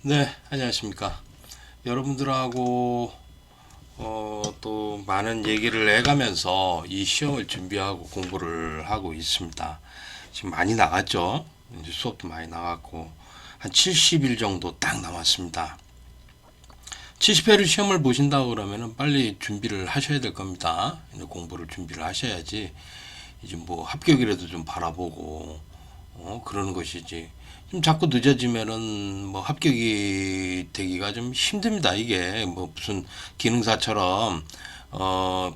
네, 안녕하십니까. 여러분들하고 또 많은 얘기를 해가면서 이 시험을 준비하고 공부를 하고 있습니다. 지금 많이 나갔죠. 이제 수업도 많이 나갔고 한 70일 정도 딱 남았습니다. 70회를 시험을 보신다고 그러면은 빨리 준비를 하셔야 될 겁니다. 이제 공부를 준비를 하셔야지 이제 뭐 합격이라도 좀 바라보고 그러는 것이지. 좀 자꾸 늦어지면은 뭐 합격이 되기가 좀 힘듭니다. 이게 뭐 무슨 기능사처럼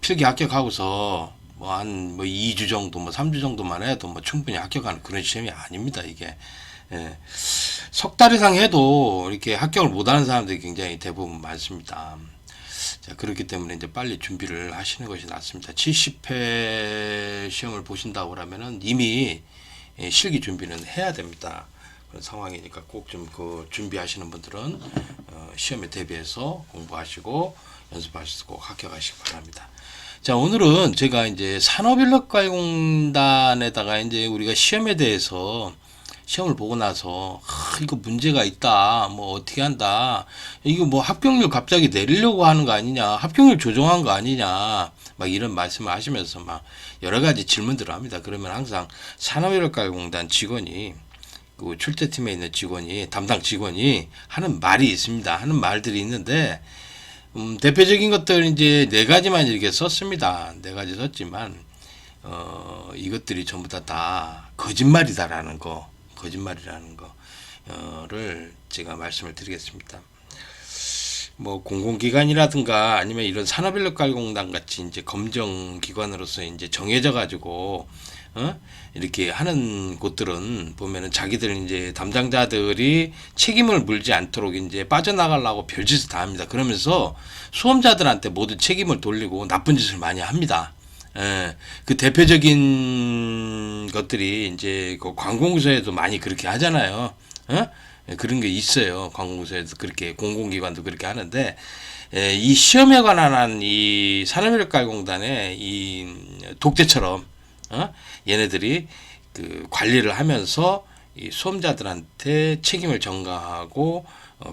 필기 합격하고서 뭐 한 뭐 2주 정도 뭐 3주 정도만 해도 뭐 충분히 합격하는 그런 시험이 아닙니다. 이게 예. 석 달 이상 해도 이렇게 합격을 못하는 사람들이 굉장히 대부분 많습니다. 자, 그렇기 때문에 이제 빨리 준비를 하시는 것이 낫습니다. 70회 시험을 보신다고 그러면은 이미 실기 준비는 해야 됩니다. 그런 상황이니까 꼭 좀 그 준비하시는 분들은 시험에 대비해서 공부하시고 연습하시고 꼭 합격하시기 바랍니다. 자, 오늘은 제가 이제 산업인력가공단에다가 이제 우리가 시험에 대해서 시험을 보고 나서 이거 문제가 있다, 뭐 어떻게 한다, 이거 뭐 합격률 갑자기 내리려고 하는 거 아니냐, 합격률 조정한 거 아니냐, 막 이런 말씀을 하시면서 막 여러 가지 질문들을 합니다. 그러면 항상 산업인력가공단 직원이 그 출제팀에 있는 직원이 담당 직원이 하는 말이 있습니다. 하는 말들이 있는데 대표적인 것들 이제 네 가지만 이렇게 썼습니다. 네 가지 썼지만 이것들이 전부 다 거짓말이다라는 거, 거짓말이라는 거를 제가 말씀을 드리겠습니다. 뭐 공공기관이라든가 아니면 이런 산업인력가공단 같이 이제 검정기관으로서 이제 정해져 가지고 이렇게 하는 곳들은 보면은 자기들 이제 담당자들이 책임을 물지 않도록 이제 빠져나가려고 별짓을 다 합니다. 그러면서 수험자들한테 모두 책임을 돌리고 나쁜 짓을 많이 합니다. 예, 그 대표적인 것들이 이제 그 관공서에도 많이 그렇게 하잖아요. 예, 그런 게 있어요. 관공서에도 그렇게 공공기관도 그렇게 하는데 이 시험에 관한 이 산업인력가공단의 이 독재처럼 얘네들이 그 관리를 하면서 이 수험자들한테 책임을 전가하고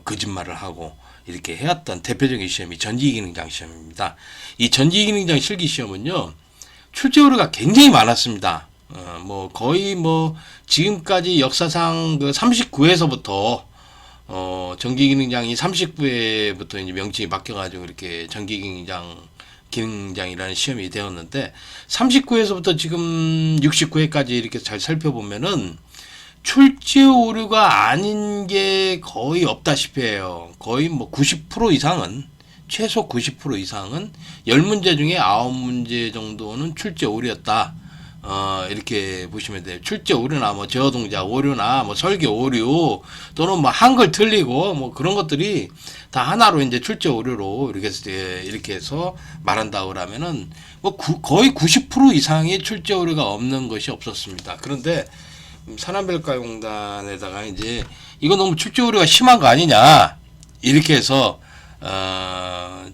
거짓말을 하고 이렇게 해왔던 대표적인 시험이 전기기능장 시험입니다. 이 전기기능장 실기 시험은요 출제 오류가 굉장히 많았습니다. 뭐 거의 뭐 지금까지 역사상 그 39회에서부터 전기기능장이 39회부터 이제 명칭이 바뀌어가지고 이렇게 기능장이라는 시험이 되었는데 39회에서부터 지금 69회까지 이렇게 잘 살펴보면은 출제 오류가 아닌 게 거의 없다시피 해요. 거의 뭐 90% 이상은 최소 90% 이상은 10문제 중에 9문제 정도는 출제 오류였다. 이렇게 보시면 돼요. 출제 오류나 뭐 제어 동작 오류나 뭐 설계 오류 또는 뭐 한글 틀리고 뭐 그런 것들이 다 하나로 이제 출제 오류로 이렇게 해서 말한다고 그러면은 뭐 거의 90% 이상의 출제 오류가 없는 것이 없었습니다. 그런데 산업인력가공단에다가 이제 이거 너무 출제 오류가 심한 거 아니냐 이렇게 해서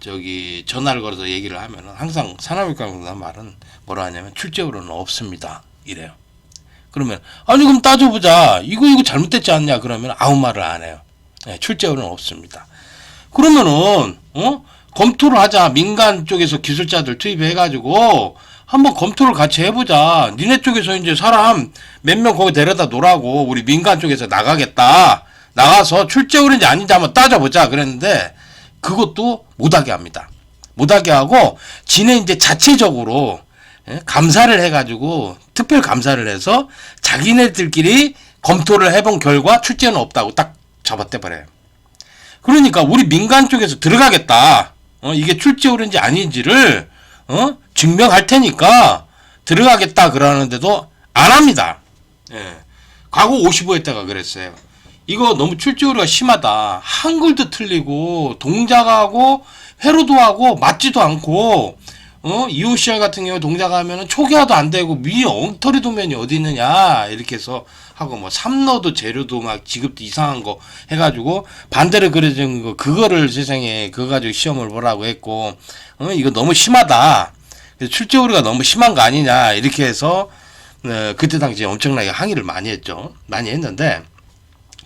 저기 전화를 걸어서 얘기를 하면은 항상 산업인력가공단 말은 뭐라 하냐면 출제 오류는 없습니다 이래요. 그러면 아니 그럼 따져보자 이거 잘못됐지 않냐 그러면 아무 말을 안 해요. 네, 출제 오류는 없습니다. 그러면은 검토를 하자. 민간 쪽에서 기술자들 투입해 가지고 한번 검토를 같이 해보자. 니네 쪽에서 이제 사람 몇 명 거기 데려다 놓으라고 우리 민간 쪽에서 나가겠다. 나가서 출제 오류인지 아닌지 한번 따져보자. 그랬는데 그것도 못하게 합니다. 못하게 하고 지네 이제 자체적으로 감사를 해가지고 특별 감사를 해서 자기네들끼리 검토를 해본 결과 출제는 없다고 딱 잡아떼버려요. 그러니까 우리 민간 쪽에서 들어가겠다. 이게 출제 오류인지 아닌지를 증명할 테니까 들어가겠다 그러는데도 안 합니다. 예. 과거 55회 때가 그랬어요. 이거 너무 출제 오류가 심하다. 한글도 틀리고 동작하고 회로도 하고 맞지도 않고 EOCR 같은 경우 동작하면은 초기화도 안 되고 위에 엉터리 도면이 어디 있느냐 이렇게 해서 하고 뭐 삼러도 재료도 막 지급도 이상한 거 해가지고 반대로 그려진 거 그거를 세상에 그거 가지고 시험을 보라고 했고 이거 너무 심하다. 출제 오류가 너무 심한 거 아니냐 이렇게 해서 그때 당시에 엄청나게 항의를 많이 했죠. 많이 했는데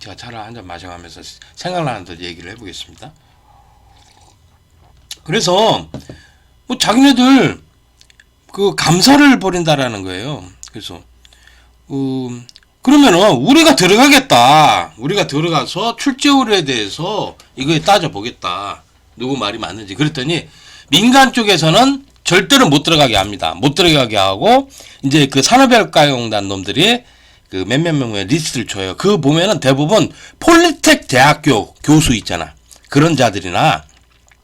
제가 차를 한 잔 마셔가면서 생각나는 대로 얘기를 해보겠습니다. 그래서 뭐 자기네들 그 감사를 벌인다라는 거예요. 그래서 그러면은 우리가 들어가겠다. 우리가 들어가서 출제율에 대해서 이거에 따져보겠다. 누구 말이 맞는지. 그랬더니 민간 쪽에서는 절대로 못 들어가게 합니다. 못 들어가게 하고 이제 그 산업협력가공단 놈들이 그 몇몇 명의 리스트를 줘요. 그거 보면은 대부분 폴리텍 대학교 교수 있잖아. 그런 자들이나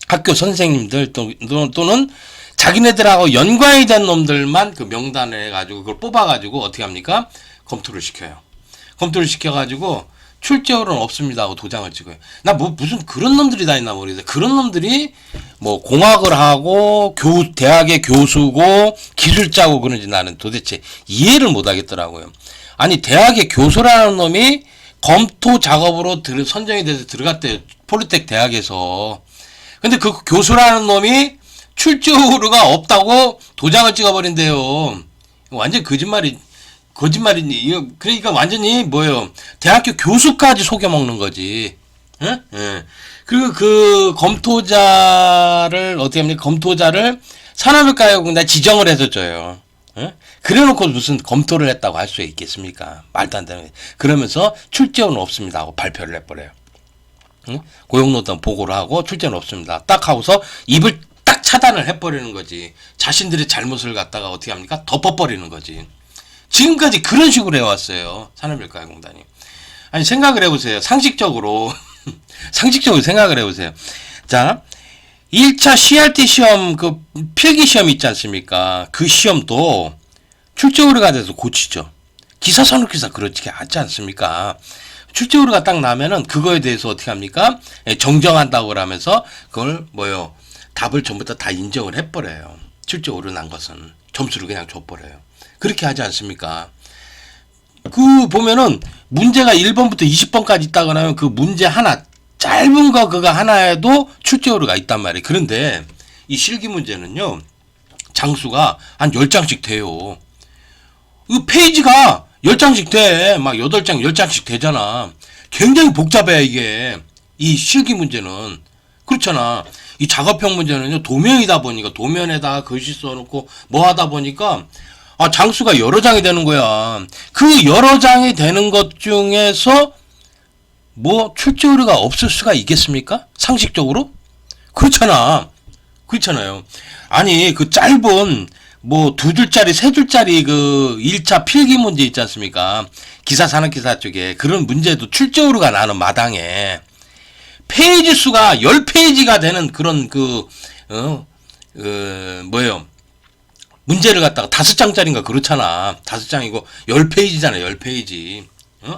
학교 선생님들 또는 자기네들하고 연관이 된 놈들만 그 명단을 해가지고 그걸 뽑아가지고 어떻게 합니까? 검토를 시켜요. 검토를 시켜가지고 출제율은 없습니다 하고 도장을 찍어요. 나 뭐 무슨 그런 놈들이 다 있나 모르겠어요. 그런 놈들이 뭐 공학을 하고 대학의 교수고 기술자고 그런지 나는 도대체 이해를 못 하겠더라고요. 아니 대학의 교수라는 놈이 검토 작업으로 선정이 돼서 들어갔대요. 폴리텍 대학에서. 근데 그 교수라는 놈이 출제율가 없다고 도장을 찍어버린대요. 완전 거짓말이니. 이거 그러니까 완전히 뭐예요? 대학교 교수까지 속여먹는 거지. 응? 예. 그리고 그 검토자를 어떻게 합니까? 검토자를 산업협력가공단 지정을 해서 줘요. 응? 그래놓고 무슨 검토를 했다고 할 수 있겠습니까? 말도 안 되는. 그러면서 출제율은 없습니다 하고 발표를 해버려요. 응? 고용노동 보고를 하고 출제는 없습니다. 딱 하고서 입을 딱 차단을 해버리는 거지. 자신들의 잘못을 갖다가 어떻게 합니까? 덮어버리는 거지. 지금까지 그런 식으로 해왔어요. 산업협력가공단이. 아니 생각을 해보세요. 상식적으로 상식적으로 생각을 해보세요. 자, 1차 CRT 시험 그 필기 시험 있지 않습니까? 그 시험도 출제 오류가 돼서 고치죠. 기사 산업기사 그렇지 않지 않습니까? 출제 오류가 딱 나면은 그거에 대해서 어떻게 합니까? 정정한다고 하면서 그걸 뭐요? 답을 전부 다 인정을 해버려요. 출제 오류 난 것은 점수를 그냥 줘버려요. 그렇게 하지 않습니까? 그 보면은 문제가 1번부터 20번까지 있다고 하면 그 문제 하나 짧은 거 그거 하나에도 출제 오류가 있단 말이에요. 그런데 이 실기 문제는요. 장수가 한 10장씩 돼요. 이 페이지가 10장씩 돼. 막 8장, 10장씩 되잖아. 굉장히 복잡해 이게. 이 실기 문제는. 그렇잖아. 이 작업형 문제는요. 도면이다 보니까 도면에다가 글씨 써놓고 뭐 하다 보니까 장수가 여러 장이 되는 거야. 그 여러 장이 되는 것 중에서 뭐 출제 오류가 없을 수가 있겠습니까? 상식적으로? 그렇잖아. 그렇잖아요. 아니 그 짧은 뭐 2줄짜리 3줄짜리 그 1차 필기 문제 있지 않습니까? 기사 산업기사 쪽에 그런 문제도 출제 오류가 나는 마당에 페이지 수가 10페이지가 되는 그런 뭐예요? 문제를 갖다가 5장짜리인가 그렇잖아. 5장이고 10페이지잖아. 10페이지.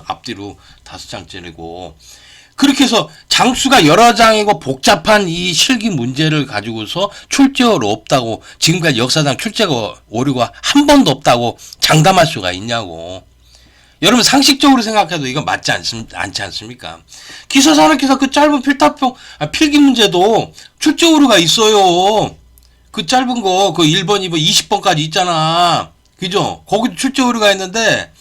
앞뒤로 5장짜리고. 그렇게 해서 장수가 여러 장이고 복잡한 이 실기 문제를 가지고서 출제가 없다고 지금까지 역사상 출제가 오류가 한 번도 없다고 장담할 수가 있냐고. 여러분 상식적으로 생각해도 이건 맞지 않지 않습니까? 기사산업기사 그 짧은 필기 문제도 출제 오류가 있어요. 그 짧은 거, 그 1번, 2번, 20번까지 있잖아. 그죠? 거기도 출제 오류가 있는데,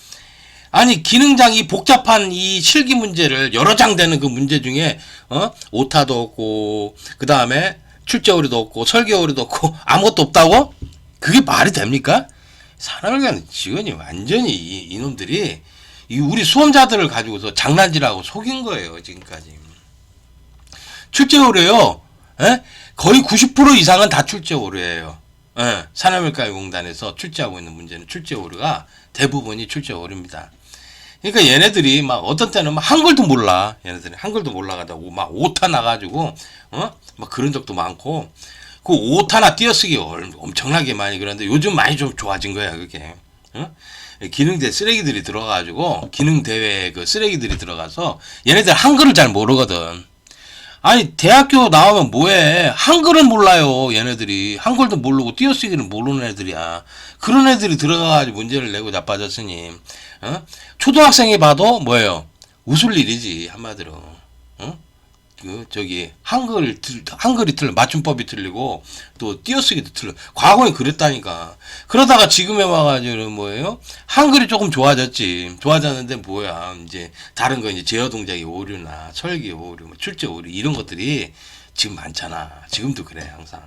아니, 기능장 이 복잡한 이 실기 문제를 여러 장 되는 그 문제 중에, 오타도 없고, 그 다음에 출제 오류도 없고, 설계 오류도 없고, 아무것도 없다고? 그게 말이 됩니까? 산업관 직원이 완전히 이놈들이, 우리 수험자들을 가지고서 장난질하고 속인 거예요, 지금까지. 출제 오류요, 에? 거의 90% 이상은 다 출제 오류예요. 예, 산업협력가공단에서 출제하고 있는 문제는 출제 오류가 대부분이 출제 오류입니다. 그러니까 얘네들이 막 어떤 때는 막 한글도 몰라. 얘네들이 한글도 몰라가지고 막 오타 나가지고 막 그런 적도 많고 그 오타나 띄어쓰기 엄청나게 많이 그런데 요즘 많이 좀 좋아진 거야 그게. 기능대 쓰레기들이 들어가가지고 기능대회 그 쓰레기들이 들어가서 얘네들 한글을 잘 모르거든. 아니 대학교 나오면 뭐해? 한글은 몰라요. 얘네들이 한글도 모르고 띄어쓰기를 모르는 애들이야. 그런 애들이 들어가가지고 문제를 내고 자빠졌으니 초등학생이 봐도 뭐예요? 웃을 일이지 한마디로. 한글이 틀려, 맞춤법이 틀리고, 또 띄어쓰기도 틀려. 과거에 그랬다니까. 그러다가 지금에 와가지고는 뭐예요? 한글이 조금 좋아졌지. 좋아졌는데 뭐야. 이제, 다른 거 이제 제어 동작의 오류나, 설계 오류, 뭐 출제 오류, 이런 것들이 지금 많잖아. 지금도 그래, 항상.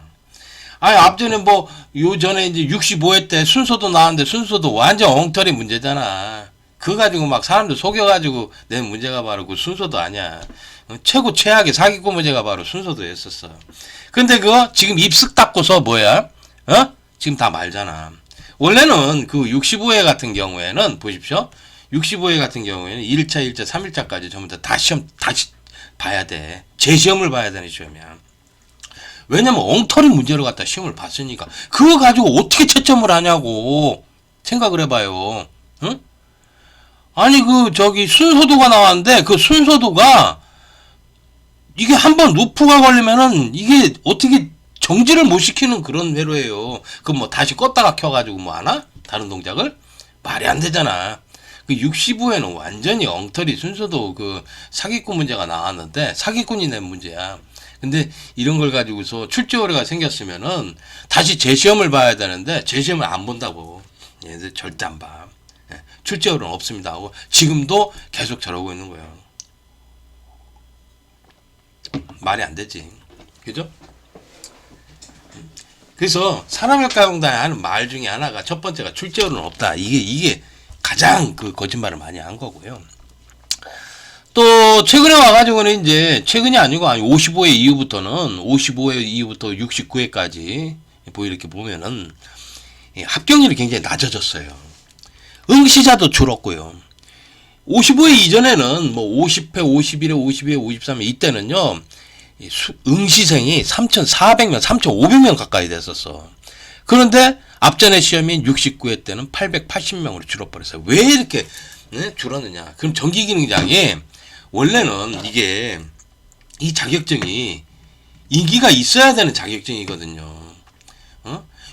아니, 앞전에 뭐, 요 전에 이제 65회 때 순서도 나왔는데 순서도 완전 엉터리 문제잖아. 그거 가지고 막 사람들 속여가지고 낸 문제가 바로 그 순서도 아니야. 최고 최악의 사기꾼 문제가 바로 순서도였었어. 근데 그거 지금 입쓱 닦고서 뭐야? 지금 다 말잖아. 원래는 그 65회 같은 경우에는 보십시오. 65회 같은 경우에는 1차, 2차, 3일차까지 전부 다 시험 다시 봐야 돼. 재시험을 봐야 되는 시험이야. 왜냐면 엉터리 문제를 갖다 시험을 봤으니까. 그거 가지고 어떻게 채점을 하냐고 생각을 해봐요. 응? 아니 순서도가 나왔는데 그 순서도가 이게 한번 루프가 걸리면은 이게 어떻게 정지를 못 시키는 그런 회로예요. 그 뭐 다시 껐다가 켜가지고 뭐 하나? 다른 동작을? 말이 안 되잖아. 그 65회는 완전히 엉터리 순서도 그 사기꾼 문제가 나왔는데 사기꾼이 낸 문제야. 근데 이런 걸 가지고서 출제 오류가 생겼으면은 다시 재시험을 봐야 되는데 재시험을 안 본다고. 얘들 절대 안 봐. 출제 오류는 없습니다 하고 지금도 계속 저러고 있는 거예요. 말이 안 되지. 그죠? 그래서 산업혁과공단이 하는 말 중에 하나가 첫 번째가 출제 오류는 없다. 이게 가장 그 거짓말을 많이 한 거고요. 또 최근에 와가지고는 이제 최근이 아니고 55회 이후부터 69회까지 이렇게 보면은 합격률이 굉장히 낮아졌어요. 응시자도 줄었고요. 55회 이전에는 뭐 50회, 51회, 52회, 53회 이때는요. 응시생이 3,400명, 3,500명 가까이 됐었어. 그런데 앞전에 시험인 69회 때는 880명으로 줄어버렸어요. 왜 이렇게 줄었느냐? 그럼 전기기능장이 원래는 이게 이 자격증이 인기가 있어야 되는 자격증이거든요.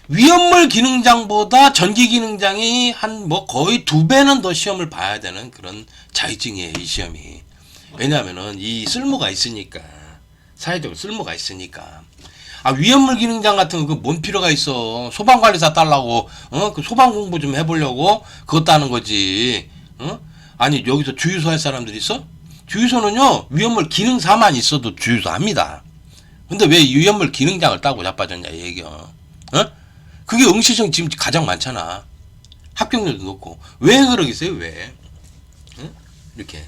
위험물 기능장보다 전기 기능장이 한 뭐 거의 2배는 더 시험을 봐야 되는 그런 자격증이에요, 이 시험이. 왜냐하면은 이 쓸모가 있으니까. 사회적으로 쓸모가 있으니까. 위험물 기능장 같은 거 뭔 필요가 있어. 소방관리사 딸라고, 그 소방 공부 좀 해보려고 그것 따는 거지. 아니, 여기서 주유소 할 사람들 있어? 주유소는요, 위험물 기능사만 있어도 주유소 합니다. 근데 왜 위험물 기능장을 따고 자빠졌냐, 이 얘기야. 그게 응시생 지금 가장 많잖아. 합격률도 높고. 왜 그러겠어요? 왜? 이렇게.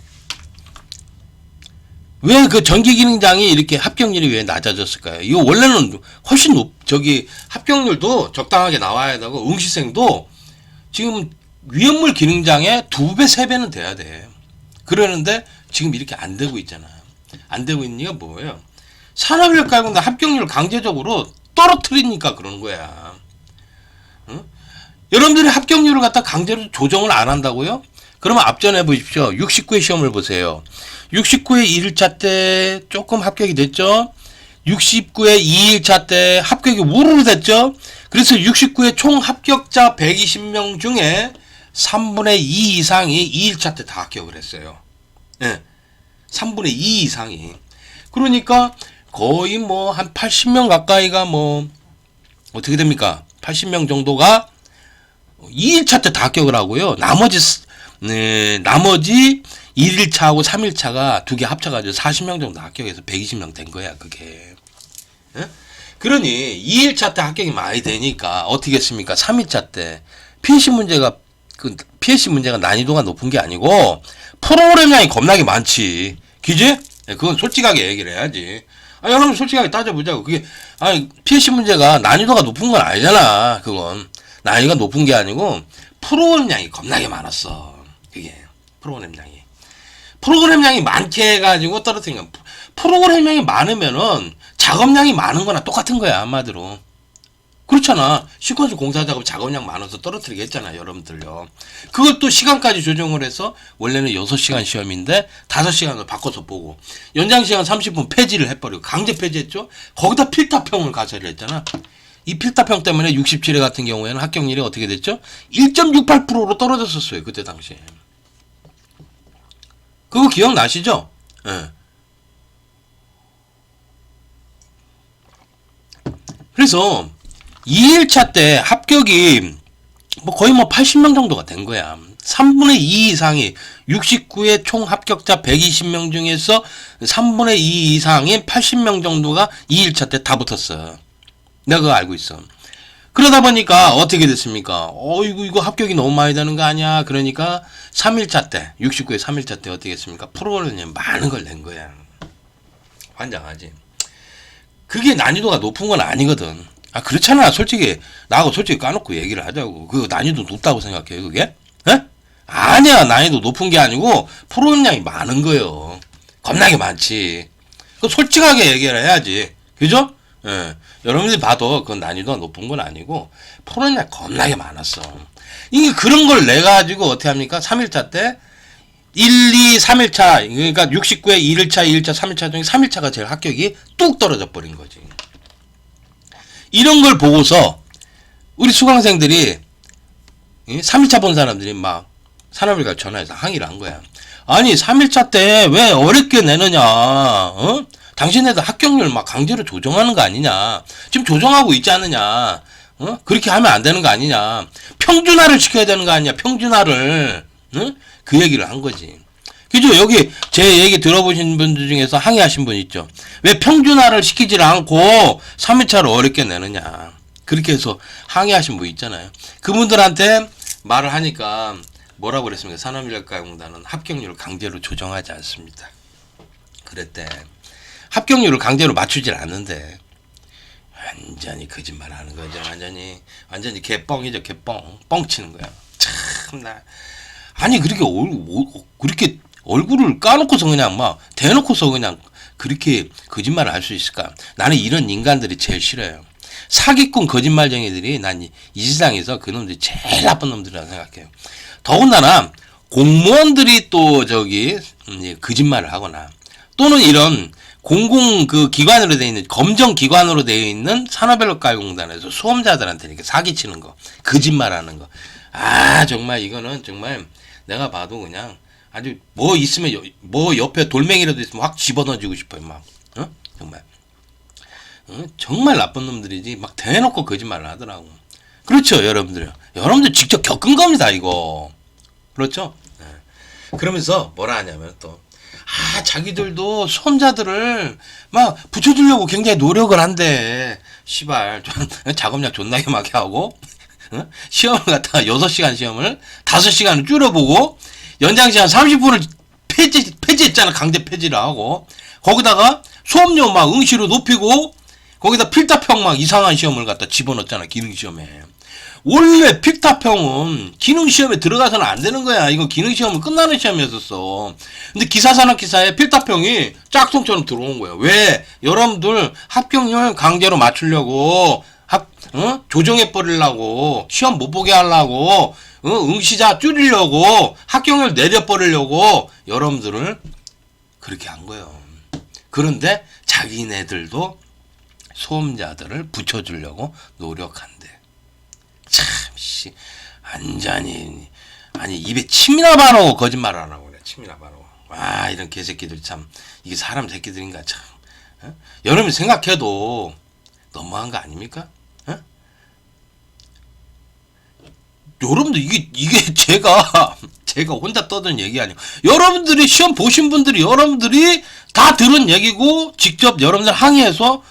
왜 그 전기기능장이 이렇게 합격률이 왜 낮아졌을까요? 이거 원래는 훨씬 합격률도 적당하게 나와야 되고, 응시생도 지금 위험물 기능장의 2배, 3배는 돼야 돼. 그러는데 지금 이렇게 안 되고 있잖아. 안 되고 있는 이유가 뭐예요? 산업혁과공단 합격률을 강제적으로 떨어뜨리니까 그러는 거야. 여러분들이 합격률을 갖다 강제로 조정을 안 한다고요? 그러면 앞전에 보십시오. 69회 시험을 보세요. 69회 1일차 때 조금 합격이 됐죠? 69회 2일차 때 합격이 우르르 됐죠? 그래서 69회 총 합격자 120명 중에 3분의 2 이상이 2일차 때 다 합격을 했어요. 예. 3분의 2 이상이. 그러니까 거의 뭐 한 80명 가까이가 뭐 어떻게 됩니까? 80명 정도가 2일차 때 다 합격을 하고요. 나머지 1일차하고 3일차가 두 개 합쳐가지고 40명 정도 합격해서 120명 된 거야, 그게. 예? 그러니 2일차 때 합격이 많이 되니까 어떻게 했습니까? 3일차 때 PSC 문제가 난이도가 높은 게 아니고 프로그램량이 겁나게 많지. 그지? 그건 솔직하게 얘기를 해야지. 여러분 솔직하게 따져보자고. 그게 PSC 문제가 난이도가 높은 건 아니잖아. 그건 난이도가 높은 게 아니고 프로그램량이 겁나게 많았어. 그게 프로그램량이 많게 해가지고 떨어뜨린 거. 프로그램량이 많으면은 작업량이 많은 거나 똑같은 거야, 한마디로. 그렇잖아. 시퀀스 공사 작업 작업량 많아서 떨어뜨리게 했잖아, 여러분들요. 그걸 또 시간까지 조정을 해서 원래는 6시간 시험인데 5시간을 바꿔서 보고 연장시간 30분 폐지를 해버리고 강제 폐지했죠. 거기다 필타평을 가설을 했잖아. 이 필타평 때문에 67회 같은 경우에는 합격률이 어떻게 됐죠? 1.68%로 떨어졌었어요, 그때 당시에. 그거 기억나시죠? 예. 그래서 2일차 때 합격이 뭐 거의 뭐 80명 정도가 된 거야. 3분의 2 이상이 69의 총 합격자 120명 중에서 3분의 2 이상인 80명 정도가 2일차 때 다 붙었어. 내가 그거 알고 있어. 그러다 보니까 어떻게 됐습니까? 이거 합격이 너무 많이 되는 거 아니야? 그러니까 3일차 때, 69의 3일차 때 어떻게 했습니까? 프로그램이 많은 걸 낸 거야. 환장하지. 그게 난이도가 높은 건 아니거든. 그렇잖아. 솔직히 나하고 솔직히 까놓고 얘기를 하자고. 그 난이도 높다고 생각해요, 그게? 에? 아니야. 난이도 높은 게 아니고 프로그램량이 많은 거예요. 겁나게 많지. 그 솔직하게 얘기를 해야지. 그죠? 예. 여러분들이 봐도 그건 난이도가 높은 건 아니고 프로그램량이 겁나게 많았어. 이게 그런 걸 내가지고 어떻게 합니까? 3일차 때 1, 2, 3일차 그러니까 69에 1일차, 2일차, 3일차 중에 3일차가 제일 합격이 뚝 떨어져 버린 거지. 이런 걸 보고서 우리 수강생들이 3일차 본 사람들이 막 산업일과 전화해서 항의를 한 거야. 아니 3일차 때 왜 어렵게 내느냐. 당신네들 합격률 막 강제로 조정하는 거 아니냐. 지금 조정하고 있지 않느냐. 그렇게 하면 안 되는 거 아니냐. 평준화를 시켜야 되는 거 아니냐. 평준화를. 그 얘기를 한 거지. 그죠? 여기 제 얘기 들어보신 분들 중에서 항의하신 분 있죠. 왜 평준화를 시키질 않고 3일차를 어렵게 내느냐. 그렇게 해서 항의하신 분 있잖아요. 그분들한테 말을 하니까 뭐라고 그랬습니까? 산업인력가공단은 합격률을 강제로 조정하지 않습니다. 그랬대. 합격률을 강제로 맞추질 않는데 완전히 거짓말 하는 거죠. 완전히 개뻥이죠. 개뻥. 뻥치는 거야. 참나. 아니 그렇게 그렇게 얼굴을 까놓고서 그냥 막 대놓고서 그냥 그렇게 거짓말을 할 수 있을까? 나는 이런 인간들이 제일 싫어요. 사기꾼 거짓말쟁이들이 난 이 세상에서 그놈들이 제일 나쁜 놈들이라고 생각해요. 더군다나 공무원들이 또 거짓말을 하거나 또는 이런 공공 그 기관으로 되어 있는 검정 기관으로 되어 있는 산업인력가공단에서 수험자들한테 이렇게 사기치는 거, 거짓말하는 거. 정말 이거는 정말 내가 봐도 그냥 아주 뭐 있으면 뭐 옆에 돌멩이라도 있으면 확 집어넣어주고 싶어요. 막 정말 정말 나쁜 놈들이지 막 대놓고 거짓말을 하더라고. 그렇죠, 여러분들 직접 겪은 겁니다, 이거. 그렇죠? 네. 그러면서 뭐라 하냐면 또 자기들도 수험자들을 막 붙여주려고 굉장히 노력을 한대. 시발 작업량 존나게 많게 하고 시험을 갖다가 6시간 시험을 5시간을 줄여보고 연장시간 30분을 폐지했잖아. 강제 폐지를 하고 거기다가 수업료 막 응시로 높이고 거기다 필답형 막 이상한 시험을 갖다 집어넣었잖아. 기능시험에. 원래 필답형은 기능시험에 들어가서는 안 되는 거야. 이거 기능시험은 끝나는 시험이었었어. 근데 기사산업기사에 필답형이 짝퉁처럼 들어온 거야. 왜? 여러분들 합격률 강제로 맞추려고 조정해버리려고 시험 못 보게 하려고 응시자 줄이려고 합격률 내려버리려고 여러분들을 그렇게 한 거예요. 그런데 자기네들도 수험자들을 붙여주려고 노력한대. 참씨 완전히 입에 침이나 바로 거짓말 하라고 그래. 침이나 바로. 이런 개새끼들 참 이게 사람 새끼들인가 참. 여러분 생각해도 너무한 거 아닙니까? 여러분들 이게 제가 혼자 떠드는 얘기 아니에요. 여러분들이 시험 보신 분들이 여러분들이 다 들은 얘기고 직접 여러분들 항의해서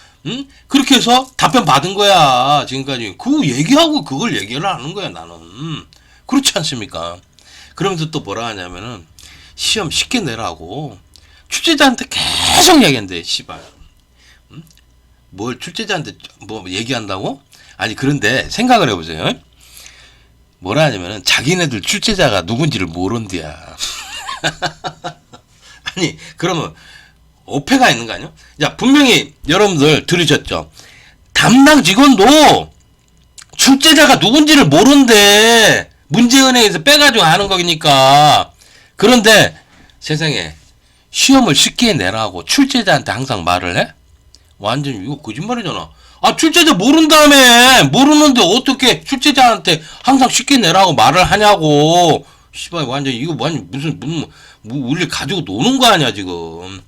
그렇게 해서 답변 받은 거야. 지금까지 그 얘기하고 그걸 얘기를 하는 거야. 나는 그렇지 않습니까? 그러면서 또 뭐라 하냐면은 시험 쉽게 내라고 출제자한테 계속 얘기한대. 씨발 뭘 출제자한테 뭐 얘기한다고? 아니 그런데 생각을 해보세요. 뭐라 하냐면은 자기네들 출제자가 누군지를 모른디야. 아니 그러면 오패가 있는 거 아니야? 자 분명히 여러분들 들으셨죠? 담당 직원도 출제자가 누군지를 모른대. 문제은행에서 빼가지고 하는 거니까. 그런데 세상에 시험을 쉽게 내라고 출제자한테 항상 말을 해? 완전 이거 거짓말이잖아. 출제자 모른다며. 모르는데 어떻게 출제자한테 항상 쉽게 내라고 말을 하냐고. 씨발 완전 이거 완전 무슨 우리를 가지고 노는 거 아니야 지금.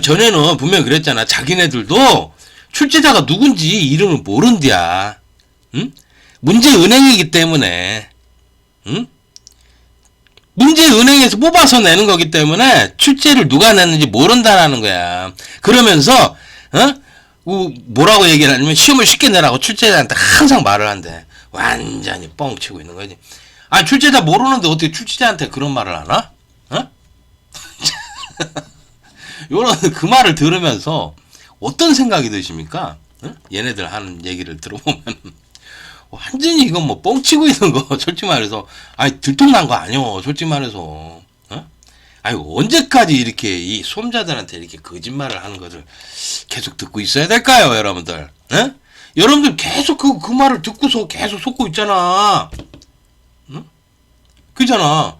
전에는 분명히 그랬잖아. 자기네들도 출제자가 누군지 이름을 모른디야. 응? 문제은행이기 때문에, 응? 문제은행에서 뽑아서 내는 거기 때문에 출제를 누가 냈는지 모른다라는 거야. 그러면서 뭐라고 얘기를 하냐면 시험을 쉽게 내라고 출제자한테 항상 말을 한대. 완전히 뻥치고 있는 거지. 아, 출제자 모르는데 어떻게 출제자한테 그런 말을 하나? 요런 그 말을 들으면서 어떤 생각이 드십니까? 얘네들 하는 얘기를 들어보면 완전히 이건 뭐 뻥치고 있는 거. 솔직히 말해서 아니 들통난 거 아니요. 솔직히 말해서 아니 언제까지 이렇게 이 수험자들한테 이렇게 거짓말을 하는 것을 계속 듣고 있어야 될까요, 여러분들? 여러분들 계속 그 말을 듣고서 계속 속고 있잖아. 그잖아.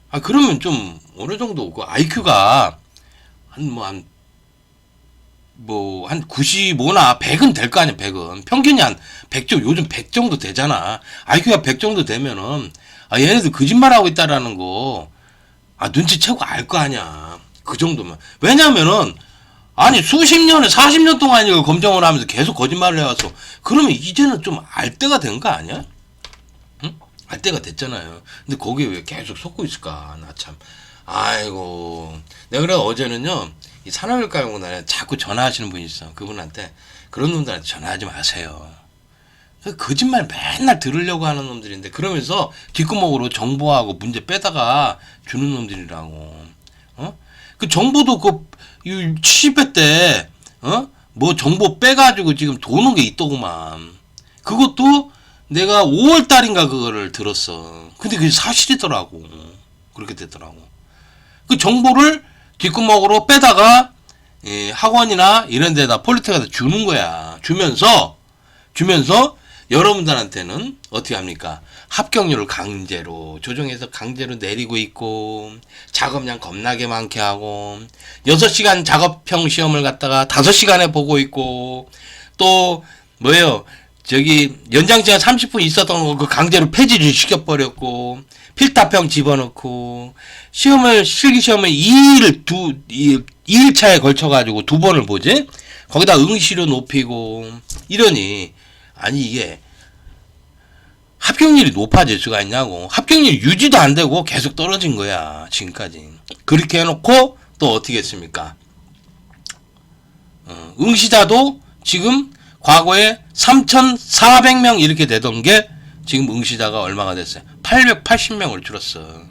아, 그러면 좀 어느 정도 그 IQ가 한 95나 100은 될 거 아니야, 100은. 평균이 한 100 정도, 요즘 100 정도 되잖아. IQ가 100 정도 되면은, 아, 얘네들 거짓말하고 있다라는 거, 아, 눈치채고 알 거 아니야. 그 정도면. 왜냐면은, 아니, 수십 년에 40년 동안 이걸 검정을 하면서 계속 거짓말을 해왔어. 그러면 이제는 좀 알 때가 된 거 아니야? 응? 알 때가 됐잖아요. 근데 거기에 왜 계속 속고 있을까? 나 참. 아이고. 내가 그래 어제는요, 이 산업일가연구단에 자꾸 전화하시는 분이 있어. 그분한테 그런 놈들한테 전화하지 마세요. 거짓말 맨날 들으려고 하는 놈들인데 그러면서 뒷구멍으로 정보하고 문제 빼다가 주는 놈들이라고. 그 정보도 그 70회 때 뭐 정보 빼가지고 지금 도는 게 있더구만. 그것도 내가 5월 달인가 그거를 들었어. 근데 그게 사실이더라고. 그렇게 되더라고. 그 정보를 뒷구멍으로 빼다가 학원이나 이런 데다 폴리텍에다 주는 거야. 주면서 여러분들한테는 어떻게 합니까? 합격률을 강제로 조정해서 강제로 내리고 있고 작업량 겁나게 많게 하고 6시간 작업형 시험을 갖다가 5시간에 보고 있고 또 뭐예요? 저기 연장시간 30분 있었던 거 그 강제로 폐지를 시켜버렸고 필답형 집어넣고 실기시험을 2일차에 걸쳐가지고 2번을 보지? 거기다 응시료 높이고 이러니 아니 이게 합격률이 높아질 수가 있냐고. 합격률 유지도 안 되고 계속 떨어진 거야 지금까지. 그렇게 해놓고 또 어떻게 했습니까? 응시자도 지금 과거에 3,400명 이렇게 되던 게 지금 응시자가 얼마가 됐어요? 880명을 줄었어.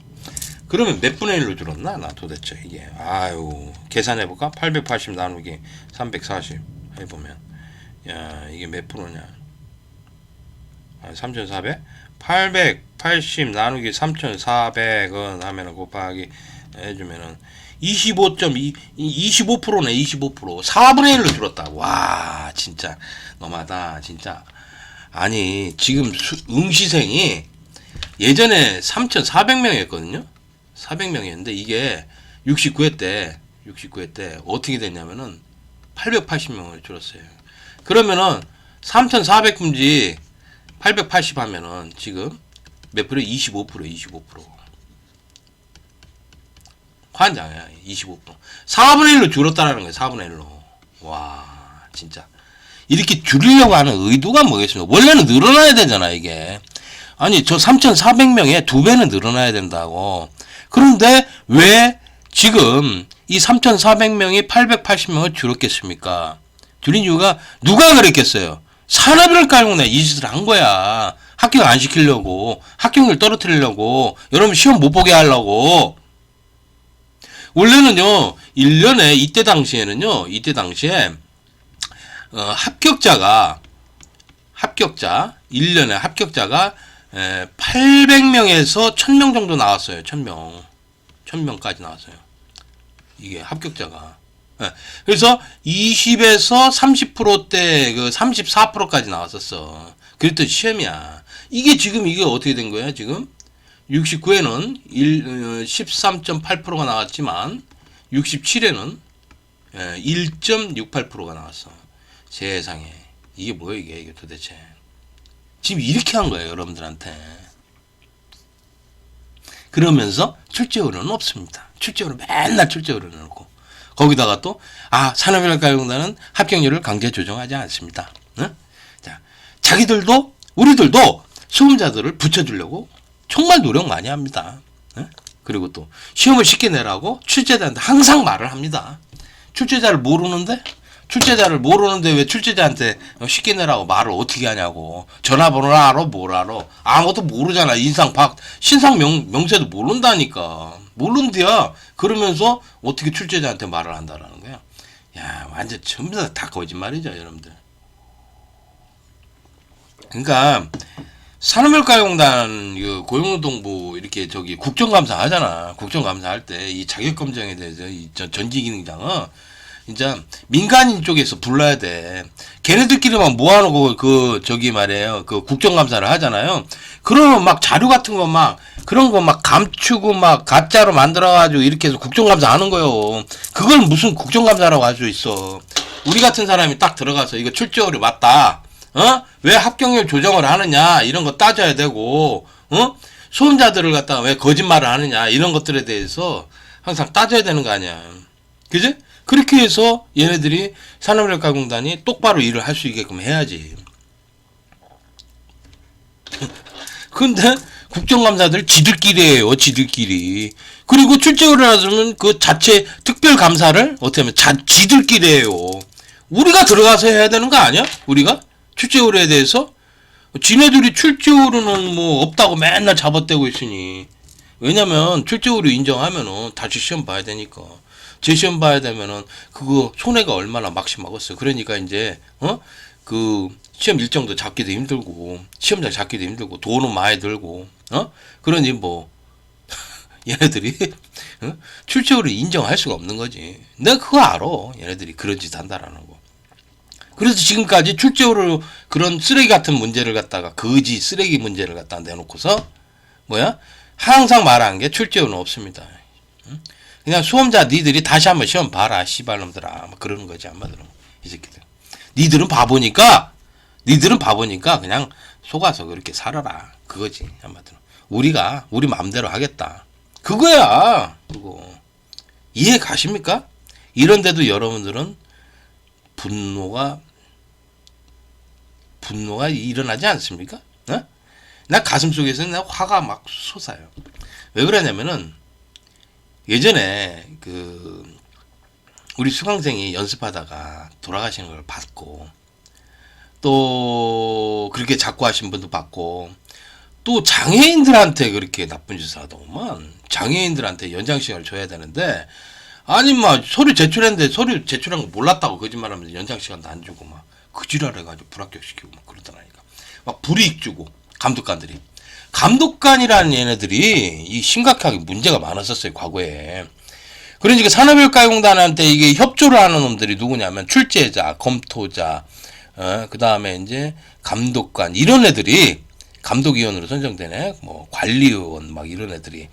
그러면 몇 분의 1로 줄었나? 나 도대체 이게. 아유, 계산해볼까? 880 나누기 340 해보면 야 이게 몇 프로냐? 3,400? 880 나누기 3,400은 하면은 곱하기 해주면은 25%네. 25% 4분의 1로 줄었다. 와 진짜 너무하다 진짜. 아니 지금 응시생이 예전에 3,400명이었거든요 400명이었는데 이게 69회 때 어떻게 됐냐면은 880명을 줄었어요. 그러면은 3,400분지 880 하면은 지금 몇 프로? 25%. 환장이야. 25%. 4분의 1로 줄었다라는 거예요. 4분의 1로. 와, 진짜. 이렇게 줄이려고 하는 의도가 뭐겠습니까? 원래는 늘어나야 되잖아, 이게. 아니, 저 3,400명에 2배는 늘어나야 된다고. 그런데 왜 지금 이 3,400명이 880명을 줄였겠습니까? 줄인 이유가 누가 그랬겠어요? 산업을 깔고 내 이 짓을 한 거야. 합격 안 시키려고. 합격률 떨어뜨리려고. 여러분 시험 못 보게 하려고. 원래는요, 1년에 이때 당시에 합격자 1년에 합격자가 800명에서 1000명 정도 나왔어요. 1000명까지 나왔어요. 이게 합격자가. 그래서 20에서 30%대 그 34%까지 나왔었어. 그랬던 시험이야. 이게 지금 이게 어떻게 된 거야, 지금? 69에는 13.8%가 나왔지만 67에는 1.68%가 나왔어. 세상에. 이게 뭐야 이게 도대체. 지금 이렇게 한 거예요, 여러분들한테. 그러면서 출제율은 없습니다. 출제율은 맨날 출제율을 넣고 거기다가 또, 산업인력가용단은 합격률을 강제 조정하지 않습니다. 응? 자, 자기들도, 우리들도 수험자들을 붙여주려고 정말 노력 많이 합니다. 응? 그리고 또, 시험을 쉽게 내라고 출제자한테 항상 말을 합니다. 출제자를 모르는데 왜 출제자한테 쉽게 내라고 말을 어떻게 하냐고. 전화번호를 알아? 뭘 알아? 아무것도 모르잖아. 신상 명세도 모른다니까. 모른대야. 그러면서 어떻게 출제자한테 말을 한다라는 거야. 야, 완전 전부 다 거짓말이죠, 여러분들. 그러니까 산업인력가용단 고용노동부 이렇게 국정감사 하잖아. 국정감사 할 때 이 자격검정에 대해서 이 전지기능장은 진짜 민간인 쪽에서 불러야 돼. 걔네들끼리만 모아놓고 말이에요. 국정감사를 하잖아요. 그러면 막 자료 같은 거 그런 거 감추고 가짜로 만들어가지고 이렇게 해서 국정감사 하는 거요. 그걸 무슨 국정감사라고 할 수 있어. 우리 같은 사람이 딱 들어가서 이거 출제율이 맞다. 왜 합격률 조정을 하느냐. 이런 거 따져야 되고, 수험자들을 갖다가 왜 거짓말을 하느냐. 이런 것들에 대해서 항상 따져야 되는 거 아니야. 그지? 그렇게 해서 얘네들이 산업인력가공단이 똑바로 일을 할 수 있게끔 해야지. 근데 국정감사들 지들끼리 해요. 지들끼리. 그리고 출제율을 하면 그 자체 특별감사를 어떻게 하면 지들끼리 해요. 우리가 들어가서 해야 되는 거 아니야? 우리가? 출제율에 대해서? 지네들이 출제율은 없다고 맨날 잡아떼고 있으니. 왜냐면 출제율을 인정하면은 다시 시험 봐야 되니까. 재시험 봐야 되면은 그거 손해가 얼마나 막심하겠어요. 그러니까 이제 시험 일정도 잡기도 힘들고 시험장 잡기도 힘들고 돈은 많이 들고 그러니 얘네들이 출제율을 인정할 수가 없는 거지. 내가 그거 알아. 얘네들이 그런 짓 한다라는 거. 그래서 지금까지 출제율을 그런 쓰레기 같은 문제를 갖다가 거지 쓰레기 문제를 갖다가 내놓고서 항상 말하는 게 출제율은 없습니다. 그냥 수험자 니들이 다시 한번 시험 봐라 씨발놈들아 그러는 거지 한마디로. 이 새끼들 니들은 바보니까 그냥 속아서 그렇게 살아라 그거지 한마디로. 우리가 우리 마음대로 하겠다 그거야. 그거 이해 가십니까? 이런데도 여러분들은 분노가 일어나지 않습니까? 나 가슴속에서 나 화가 막 솟아요. 왜 그러냐면은 예전에 우리 수강생이 연습하다가 돌아가시는 걸 봤고, 또 그렇게 자꾸 하신 분도 봤고, 또 장애인들한테 그렇게 나쁜 짓을 하더구만. 장애인들한테 연장 시간을 줘야 되는데, 아니 서류 제출했는데 서류 제출한 거 몰랐다고 거짓말하면서 연장 시간도 안 주고 그 지랄 해가지고 불합격시키고 그러더라니까. 불이익 주고 감독관들이. 감독관이라는 얘네들이 이 심각하게 문제가 많았었어요 과거에. 그러니까 산업인력가용단한테 이게 협조를 하는 놈들이 누구냐면 출제자, 검토자, 그 다음에 이제 감독관 이런 애들이 감독위원으로 선정되네. 관리위원 이런 애들이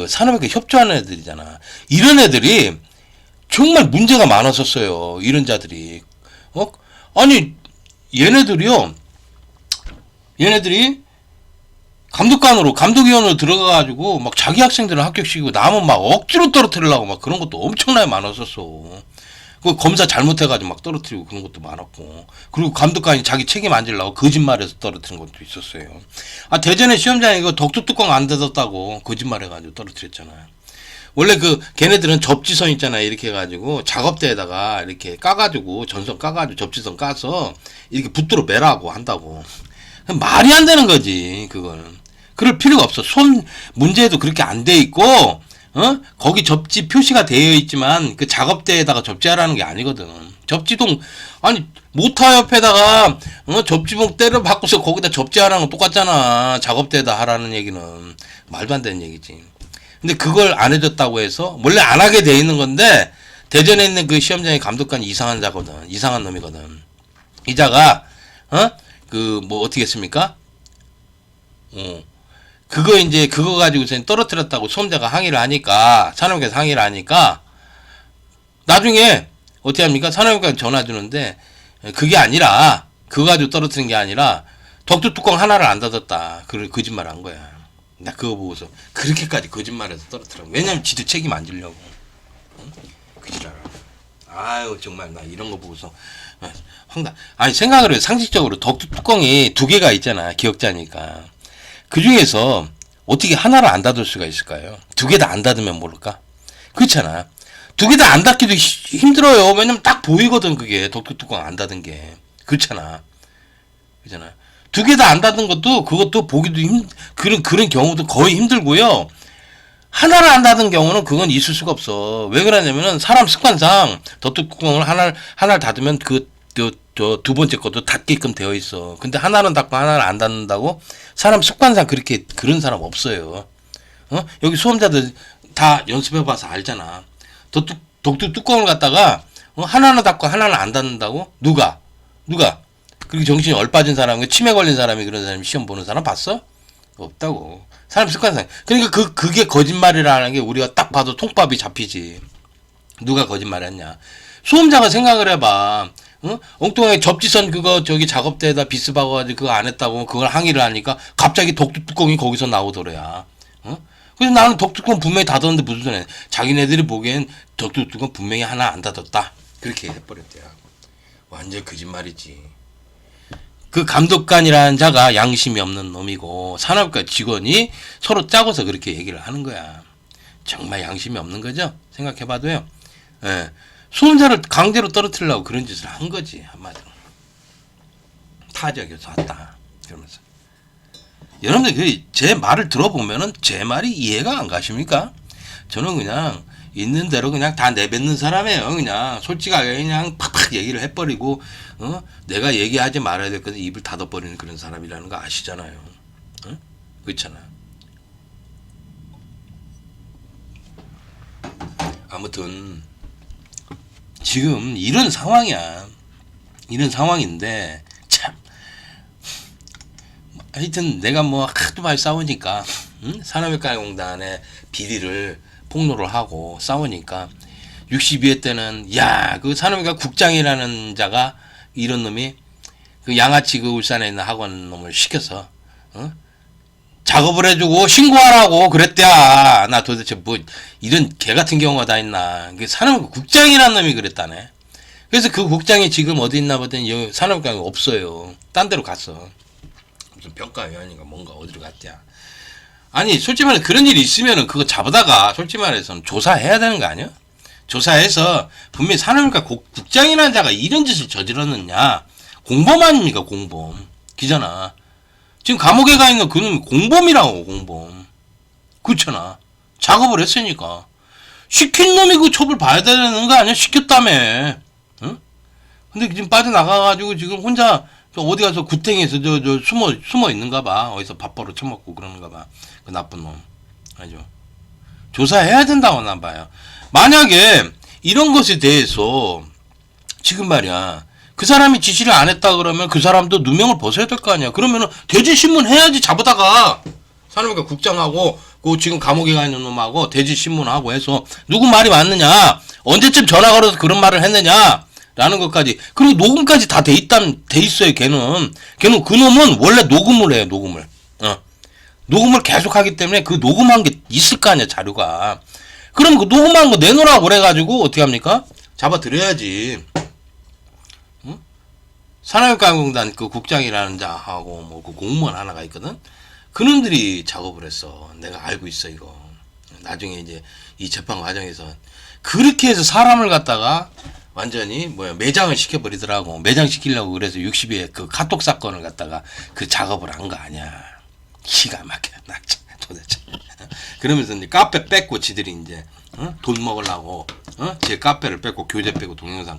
산업인력과 협조하는 애들이잖아. 이런 애들이 정말 문제가 많았었어요. 이런 자들이. 아니 얘네들이 감독위원으로 들어가가지고 자기 학생들을 합격시키고 남은 억지로 떨어뜨리려고 그런 것도 엄청나게 많았었어. 그 검사 잘못해가지고 떨어뜨리고 그런 것도 많았고. 그리고 감독관이 자기 책임 안 지려고 거짓말해서 떨어뜨린 것도 있었어요. 대전에 시험장에 이거 독도 뚜껑 안 닫았다고 거짓말해가지고 떨어뜨렸잖아요. 원래 걔네들은 접지선 있잖아요. 이렇게 해가지고 작업대에다가 이렇게 까가지고 전선 까가지고 접지선 까서 이렇게 붙들어 매라고 한다고. 말이 안 되는 거지, 그걸. 그럴 필요가 없어. 문제에도 그렇게 안 돼 있고, 거기 접지 표시가 되어 있지만, 그 작업대에다가 접지하라는 게 아니거든. 접지동, 모터 옆에다가, 접지봉 때려 바꿔서 거기다 접지하라는 건 똑같잖아. 작업대에다 하라는 얘기는. 말도 안 되는 얘기지. 근데 그걸 안 해줬다고 해서, 원래 안 하게 돼 있는 건데, 대전에 있는 그 시험장의 감독관이 이상한 자거든. 이상한 놈이거든. 이 자가, 어떻게 했습니까? 그거 가지고서 떨어뜨렸다고 수험자가 항의를 하니까, 산업인력에서 항의를 하니까, 나중에, 어떻게 합니까? 산업인력에 전화 주는데, 그게 아니라, 그거 가지고 떨어뜨린 게 아니라, 독도 뚜껑 하나를 안 닫았다. 거짓말 한 거야. 나 그거 보고서, 그렇게까지 거짓말해서 떨어뜨려. 왜냐면 지들 책임 안 지려고. 그지라. 아유 정말 나 이런 거 보고서 황당. 아니 생각을 해. 상식적으로 뚜껑이 두 개가 있잖아. 기억자니까. 그 중에서 어떻게 하나를 안 닫을 수가 있을까요? 두 개 다 안 닫으면 모를까? 그렇잖아. 두 개 다 안 닫기도 힘들어요. 왜냐면 딱 보이거든 그게 뚜껑 안 닫은 게. 그렇잖아. 그렇잖아. 두 개 다 안 닫은 것도 그것도 보기도 그런 경우도 거의 힘들고요. 하나를 안 닫은 경우는 그건 있을 수가 없어. 왜 그러냐면은 사람 습관상 뚜껑을 하나를 닫으면 두 번째 것도 닫게끔 되어 있어. 근데 하나는 닫고 하나를 안 닫는다고? 사람 습관상 그런 사람 없어요. 여기 수험자들 다 연습해봐서 알잖아. 뚜껑을 갖다가 하나는 닫고 하나는 안 닫는다고? 누가? 그렇게 정신이 얼빠진 사람이, 치매 걸린 사람이 그런 사람이 시험 보는 사람 봤어? 없다고. 사람 습관상. 그러니까 그게 거짓말이라는 게 우리가 딱 봐도 통밥이 잡히지. 누가 거짓말했냐. 수험자가 생각을 해봐. 엉뚱하게 접지선 저기 작업대에다 비스 박아가지고 그거 안 했다고 그걸 항의를 하니까 갑자기 뚜껑이 거기서 나오더래야. 그래서 나는 뚜껑 분명히 닫았는데 무슨 소리야. 자기네들이 보기엔 뚜껑 분명히 하나 안 닫았다. 그렇게 해버렸대요. 완전 거짓말이지. 그 감독관이라는 자가 양심이 없는 놈이고 산업과 직원이 서로 짜고서 그렇게 얘기를 하는 거야. 정말 양심이 없는 거죠? 생각해봐도요. 예. 수험자를 강제로 떨어뜨리려고 그런 짓을 한 거지. 한마디로. 타지역에서 왔다. 그러면서. 여러분들 제 말을 들어보면은 제 말이 이해가 안 가십니까? 저는 그냥 있는 대로 그냥 다 내뱉는 사람이에요. 그냥 솔직하게 그냥 팍팍 얘기를 해버리고 내가 얘기하지 말아야 될 건데 입을 닫아버리는 그런 사람이라는 거 아시잖아요. 그렇잖아. 아무튼 지금 이런 상황이야. 이런 상황인데 참 하여튼 내가 뭐 하도 많이 싸우니까 산업혁과공단의 비리를 폭로를 하고 싸우니까 62회 때는 그 산업혁과 국장이라는 자가 이런 놈이 그 양아치 그 울산에 있는 학원 놈을 시켜서 작업을 해주고 신고하라고 그랬대야. 나 도대체 뭐 이런 개 같은 경우가 다 있나. 산업혁과 국장이라는 놈이 그랬다네. 그래서 그 국장이 지금 어디 있나 보더니 산업혁과가 없어요. 딴 데로 갔어. 무슨 평가위원인가 뭔가 어디로 갔대야. 아니 솔직히 말해 그런 일이 있으면은 그거 잡아다가 솔직히 말해서 조사해야 되는 거 아니야? 조사해서 분명히 산업혁과 국장이라는 자가 이런 짓을 저질렀느냐. 공범 아닙니까 공범. 기잖아. 지금 감옥에 가 있는 그놈이 공범이라고. 공범. 그렇잖아. 작업을 했으니까 시킨 놈이 그 처벌 봐야 되는 거 아니야? 시켰다며. 응? 근데 지금 빠져나가가지고 지금 혼자 어디 가서 구탱에서 숨어 있는가 봐. 어디서 밥 벌어 처먹고 그러는가 봐. 그 나쁜 놈. 알죠? 조사해야 된다고 난 봐요. 만약에 이런 것에 대해서 지금 말이야. 그 사람이 지시를 안 했다 그러면 그 사람도 누명을 벗어야 될 거 아니야. 그러면은 대지신문 해야지. 잡아다가 산업혁과 국장하고 그 지금 감옥에 가 있는 놈하고 대지신문하고 해서 누구 말이 맞느냐, 언제쯤 전화 걸어서 그런 말을 했느냐 라는 것까지. 그리고 녹음까지 다 돼 있어요. 걔는 그 놈은 원래 녹음을 해요. 녹음을 계속 하기 때문에 그 녹음한 게 있을 거 아니야. 자료가. 그럼 그 녹음한 거 내놓으라고 그래가지고 어떻게 합니까? 잡아드려야지. 산업혁과공단 그 국장이라는 자하고 뭐 그 공무원 하나가 있거든. 그놈들이 작업을 했어. 내가 알고 있어 이거. 나중에 이제 이 재판 과정에서 그렇게 해서 사람을 갖다가 완전히 매장을 시켜버리더라고. 매장 시키려고 그래서 60회 그 카톡 사건을 갖다가 그 작업을 한 거 아니야. 기가 막혀. 나 도대체. 그러면서 이제 카페 뺏고 지들이 이제 돈 먹으려고 제 카페를 뺏고 교재 뺏고 동영상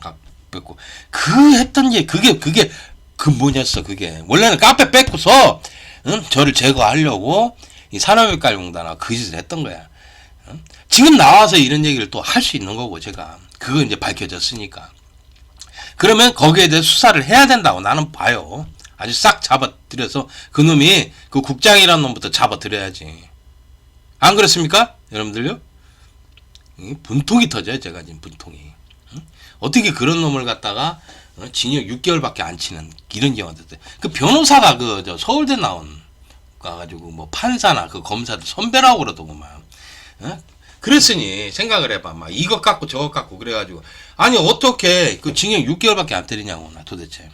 뺏고 그 했던 게 그게 근본이었어. 그게 원래는 카페 뺏고서 저를 제거하려고 이 산업혁과공단하고 그 짓을 했던 거야. 지금 나와서 이런 얘기를 또 할 수 있는 거고 제가 그거 이제 밝혀졌으니까. 그러면 거기에 대해 수사를 해야 된다고 나는 봐요. 아주 싹 잡아들여서 그놈이 그 국장이라는 놈부터 잡아들여야지. 안 그렇습니까? 여러분들요? 분통이 터져요. 제가 지금 분통이. 어떻게 그런 놈을 갖다가 징역 6개월밖에 안 치는 이런 경우가 됐어요. 그 변호사가 저 서울대 나온 가가지고 뭐 판사나 그 검사들 선배라고 그러더구만. 그랬으니 생각을 해봐. 막 이것 갖고 저것 갖고 그래가지고 아니 어떻게 그 징역 6개월밖에 안 때리냐고 나 도대체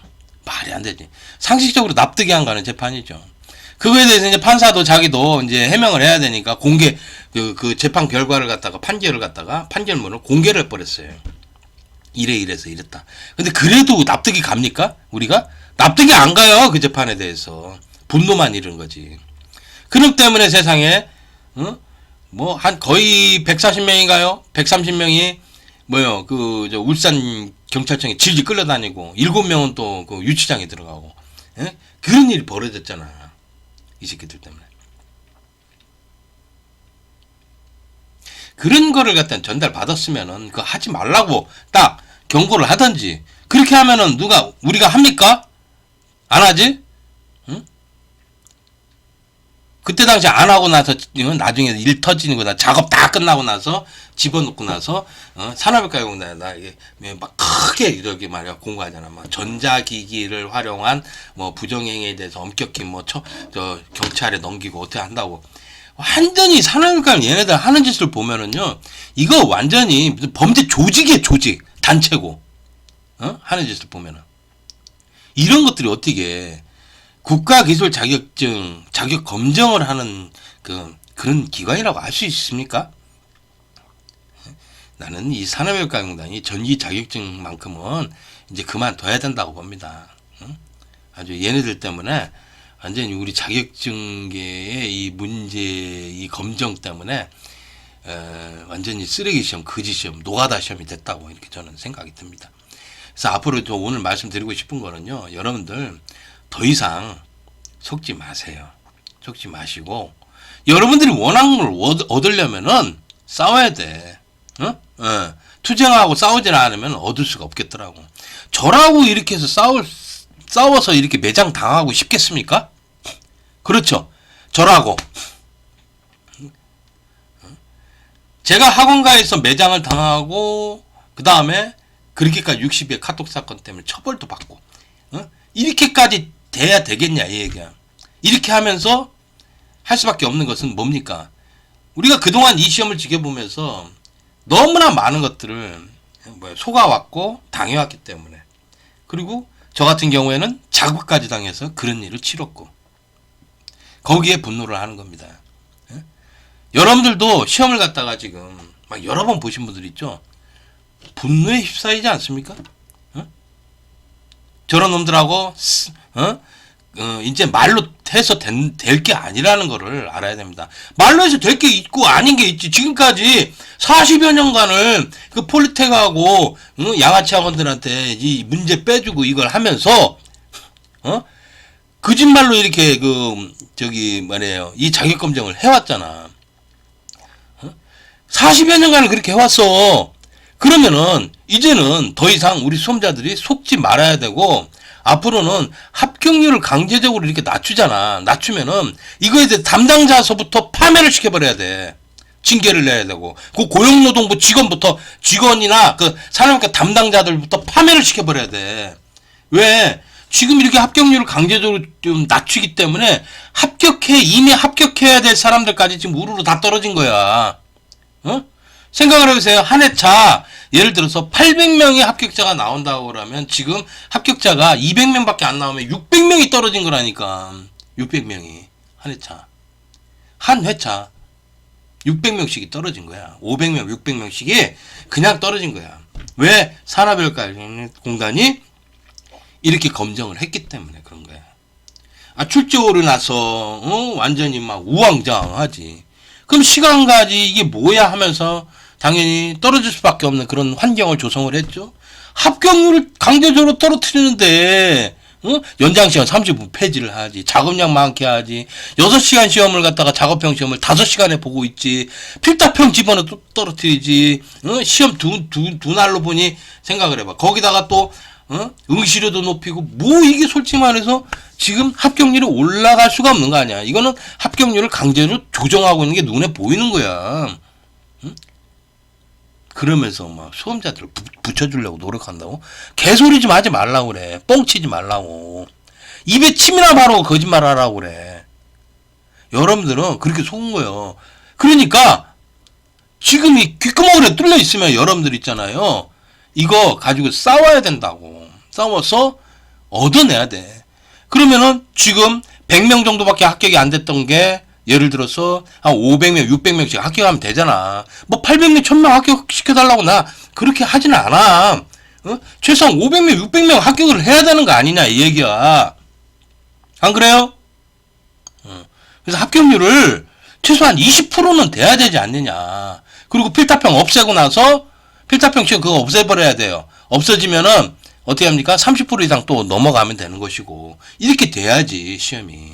말이 안 되지. 상식적으로 납득이 안 가는 재판이죠. 그거에 대해서 이제 판사도 자기도 이제 해명을 해야 되니까 공개 그 재판 결과를 갖다가 판결문을 공개를 해버렸어요. 이래서 이랬다. 근데 그래도 납득이 갑니까? 우리가 납득이 안 가요. 그 재판에 대해서 분노만 이르는 거지. 그럼 때문에 세상에 뭐 한 거의 140명인가요? 130명이 뭐요? 그 저 울산 경찰청에 질질 끌려다니고 7명은 또 그 유치장에 들어가고 예? 그런 일이 벌어졌잖아. 이 새끼들 때문에. 그런 거를 갖다 전달 받았으면은 그거 하지 말라고 딱 경고를 하든지 그렇게 하면은 누가 우리가 합니까? 안 하지? 응? 그때 당시 안 하고 나서 나중에 일 터지는 거다. 작업 다 끝나고 나서 집어넣고 나서 산업일가공단에 나 이게 막 크게 이렇게 말이야 공고하잖아. 막 전자기기를 활용한 뭐 부정행위에 대해서 엄격히 뭐 저 경찰에 넘기고 어떻게 한다고. 완전히 산업일가는 얘네들 하는 짓을 보면은요, 이거 완전히 무슨 범죄 조직이에요, 조직 단체고, 하는 짓을 보면은 이런 것들이 어떻게 국가기술 자격증 자격 검정을 하는 그런 기관이라고 할 수 있습니까? 나는 이 산업일가공단이 전기 자격증만큼은 이제 그만둬야 된다고 봅니다. 아주 얘네들 때문에 완전히 우리 자격증계의 이 문제, 이 검정 때문에 완전히 쓰레기 시험, 거지 시험, 노가다 시험이 됐다고 이렇게 저는 생각이 듭니다. 그래서 앞으로 저 오늘 말씀드리고 싶은 거는요, 여러분들 더 이상 속지 마세요. 속지 마시고 여러분들이 원하는 걸 얻으려면은 싸워야 돼. 투쟁하고 싸우지 않으면 얻을 수가 없겠더라고. 저라고 이렇게 해서 싸워서 이렇게 매장 당하고 싶겠습니까? 그렇죠. 저라고. 제가 학원가에서 매장을 당하고 그 다음에 그렇게까지 60의 카톡 사건 때문에 처벌도 받고 이렇게까지 돼야 되겠냐 이 얘기야. 이렇게 하면서 할 수밖에 없는 것은 뭡니까? 우리가 그동안 이 시험을 지켜보면서 너무나 많은 것들을 속아왔고 당해왔기 때문에, 그리고 저 같은 경우에는 자극까지 당해서 그런 일을 치렀고 거기에 분노를 하는 겁니다. 여러분들도 시험을 갖다가 지금 막 여러 번 보신 분들 있죠? 분노에 휩싸이지 않습니까? 저런 놈들하고 이제 말로 해서 될 게 아니라는 거를 알아야 됩니다. 말로 해서 될 게 있고 아닌 게 있지. 지금까지 40여 년간을 그 폴리텍하고 양아치 학원들한테 이 문제 빼주고 이걸 하면서 거짓말로 이렇게 말이에요, 이 자격검정을 해왔잖아. 40여 년간을 그렇게 해왔어. 그러면은 이제는 더 이상 우리 수험자들이 속지 말아야 되고, 앞으로는 합격률을 강제적으로 이렇게 낮추잖아. 낮추면은 이거에 대해 담당자서부터 파면을 시켜버려야 돼. 징계를 내야 되고, 그 고용노동부 직원이나 그 산업계 담당자들부터 파면을 시켜버려야 돼. 왜? 지금 이렇게 합격률을 강제적으로 좀 낮추기 때문에 이미 합격해야 될 사람들까지 지금 우르르 다 떨어진 거야. 생각을 해보세요. 한 해차 예를 들어서 800명의 합격자가 나온다고 그러면 지금 합격자가 200명밖에 안 나오면 600명이 떨어진 거라니까. 600명이 한 회차 600명씩이 떨어진 거야. 500명, 600명씩이 그냥 떨어진 거야. 왜? 산업일가공단이 이렇게 검정을 했기 때문에 그런 거야. 출제오류 나서 완전히 막 우왕좌왕하지. 그럼 시간 가지 이게 뭐야 하면서 당연히 떨어질 수밖에 없는 그런 환경을 조성을 했죠. 합격률을 강제적으로 떨어뜨리는데 연장시간 30분 폐지를 하지. 작업량 많게 하지. 6시간 시험을 갖다가 작업형 시험을 5시간에 보고 있지. 필답형 집어넣어 또 떨어뜨리지. 시험 두 날로 보니 생각을 해봐. 거기다가 또 응시료도 높이고, 뭐 이게 솔직히 말해서 지금 합격률이 올라갈 수가 없는 거 아니야. 이거는 합격률을 강제로 조정하고 있는 게 눈에 보이는 거야. 그러면서 막 수험자들을 붙여주려고 노력한다고? 개소리 좀 하지 말라고 그래. 뻥치지 말라고. 입에 침이나 바르고 거짓말 하라고 그래. 여러분들은 그렇게 속은 거예요. 그러니까 지금 이 귓구멍으로 뚫려 있으면 여러분들 있잖아요. 이거 가지고 싸워야 된다고. 싸워서 얻어내야 돼. 그러면은 지금 100명 정도밖에 합격이 안 됐던 게 예를 들어서 한 500명, 600명씩 합격하면 되잖아. 뭐 800명, 1000명 합격시켜달라고 나 그렇게 하지는 않아. 어? 최소한 500명, 600명 합격을 해야 되는 거 아니냐 이 얘기야. 안 그래요? 그래서 합격률을 최소한 20%는 돼야 되지 않느냐. 그리고 필타평 없애고 나서 필타평 시험 그거 없애버려야 돼요. 없어지면은 어떻게 합니까? 30% 이상 또 넘어가면 되는 것이고 이렇게 돼야지 시험이.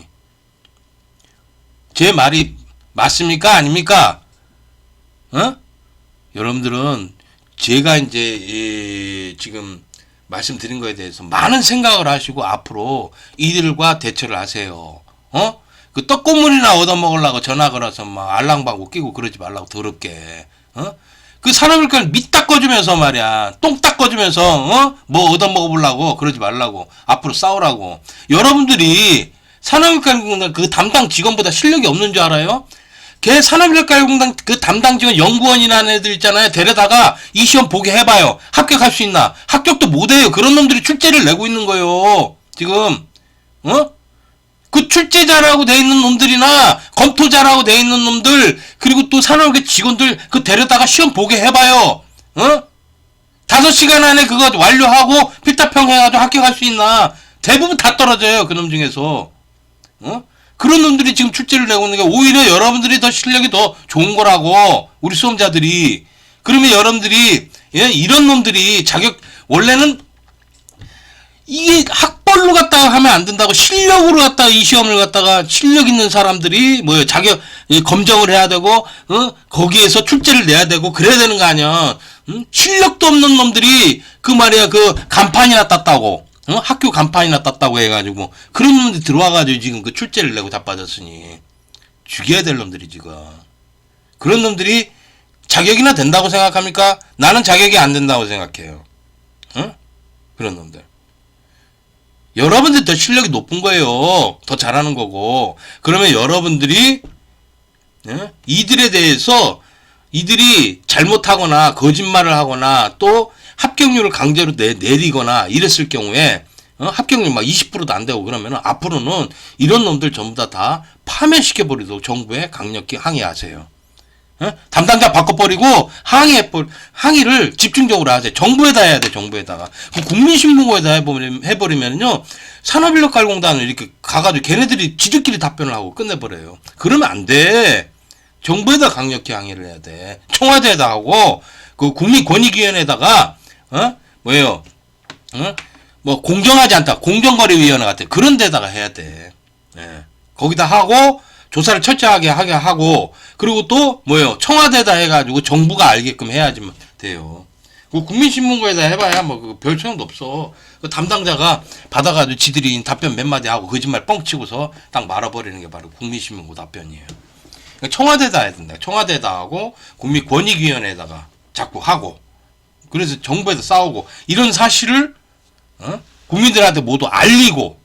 제 말이 맞습니까? 아닙니까? 어? 여러분들은 제가 이제 지금 말씀드린 거에 대해서 많은 생각을 하시고 앞으로 이들과 대처를 하세요. 어? 그 떡고물이나 얻어먹으려고 전화 걸어서 막 알랑방구 끼고 그러지 말라고 더럽게. 어? 그 사람을 그냥 밑 닦아주면서 말이야. 똥 닦아주면서 어? 뭐 얻어먹어보려고 그러지 말라고. 앞으로 싸우라고. 여러분들이 산업인력공단 그 담당 직원보다 실력이 없는 줄 알아요? 걔 산업인력공단 그 담당 직원 연구원이라는 애들 있잖아요. 데려다가 이 시험 보게 해봐요. 합격할 수 있나? 합격도 못해요. 그런 놈들이 출제를 내고 있는 거예요. 지금 어? 그 출제자라고 돼 있는 놈들이나 검토자라고 돼 있는 놈들 그리고 또 산업계 직원들 그 데려다가 시험 보게 해봐요. 어? 5시간 안에 그거 완료하고 필타평 해가지고 합격할 수 있나? 대부분 다 떨어져요. 그 놈 중에서. 어? 그런 놈들이 지금 출제를 내고 있는 게 오히려 여러분들이 더 실력이 더 좋은 거라고. 우리 수험자들이. 그러면 여러분들이 예? 이런 놈들이 자격 원래는 이게 학벌로 갖다가 하면 안 된다고 실력으로 갖다가 이 시험을 갖다가 실력 있는 사람들이 뭐예요 자격 검정을 해야 되고 거기에서 출제를 내야 되고 그래야 되는 거 아니야. 실력도 없는 놈들이 그 말이야 그 간판이나 땄다고 학교 간판이나 땄다고 해가지고 그런 놈들이 들어와가지고 지금 그 출제를 내고 자빠졌으니 죽여야 될 놈들이 지금 그런 놈들이 자격이나 된다고 생각합니까? 나는 자격이 안 된다고 생각해요. 그런 놈들. 여러분들 더 실력이 높은 거예요. 더 잘하는 거고. 그러면 여러분들이 이들에 대해서 이들이 잘못하거나 거짓말을 하거나 또 합격률을 강제로 내리거나 이랬을 경우에 합격률 막 20%도 안 되고 그러면 앞으로는 이런 놈들 전부 다 파면시켜버리도록 정부에 강력히 항의하세요. 담당자 바꿔버리고 항의를 집중적으로 하세요. 정부에다 해야 돼, 정부에다가. 국민신문고에다 해버리면요, 산업인력관리공단을 이렇게 가가지고 걔네들이 지들끼리 답변을 하고 끝내버려요. 그러면 안 돼. 정부에다 강력히 항의를 해야 돼. 청와대에다 하고, 그 국민권익위원회에다가, 뭐예요, 뭐, 공정하지 않다. 공정거래위원회 같아. 그런 데다가 해야 돼. 예. 거기다 하고, 조사를 철저하게 하게 하고 그리고 또 뭐예요 청와대에다 해가지고 정부가 알게끔 해야지 돼요. 그 국민신문고에다 해봐야 뭐 별 소용도 없어. 그 담당자가 받아가지고 지들이 답변 몇 마디 하고 거짓말 뻥치고서 딱 말아버리는 게 바로 국민신문고 답변이에요. 청와대에다 해야 된다. 청와대에다 하고 국민권익위원회에다가 자꾸 하고 그래서 정부에서 싸우고 이런 사실을 국민들한테 모두 알리고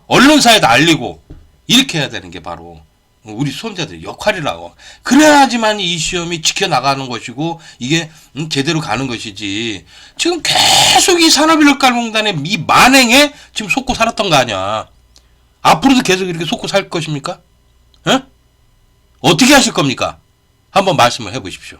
언론사에다 알리고 이렇게 해야 되는 게 바로 우리 수험자들의 역할이라고. 그래야지만 이 시험이 지켜나가는 것이고 이게 제대로 가는 것이지. 지금 계속 이 산업인력관리공단의 이 만행에 지금 속고 살았던 거 아니야. 앞으로도 계속 이렇게 속고 살 것입니까? 어떻게 하실 겁니까? 한번 말씀을 해보십시오.